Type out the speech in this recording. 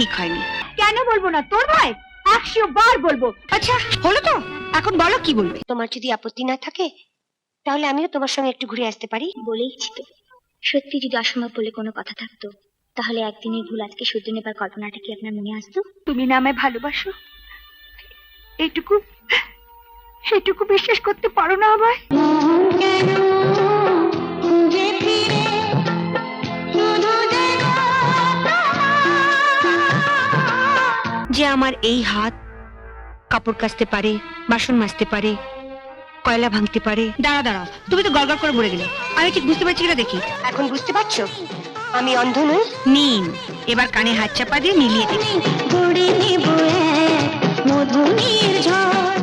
ঠিক হয়নি। কেন বলবো না? তোর ভাই 100 বার বলবো। আচ্ছা হলো তো, এখন বলো কি বলবে। তোমার যদি আপত্তি না থাকে তাহলে আমিও তোমার সঙ্গে একটু ঘুরে আসতে পারি। বলেইছি তো, সত্যি যদি অসম্ভব বলে কোনো কথা থাকতো তাহলে একদিনের ভুল আজকে শুধরে নেবার কল্পনাটা কি আপনার মনে আসতো? তুমি না আমায় ভালোবাসো, এইটুকু বিশ্বাস করতে পারো না আমায়? যে আমার এই হাত কাপড় কাচতে পারে, বাসন মাজতে পারে, কয়লা ভাঙতে পারে। দাঁড়াও, তুমি তো গড়গড় করে বলে গেলে, আমি ঠিক বুঝতে পারছি কিনা দেখি। এখন বুঝতে পারছো আমি অন্ধ নই? নিন, এবার কানে হাত চাপা দিয়ে মিলিয়ে দেখি। মধুর ঝড়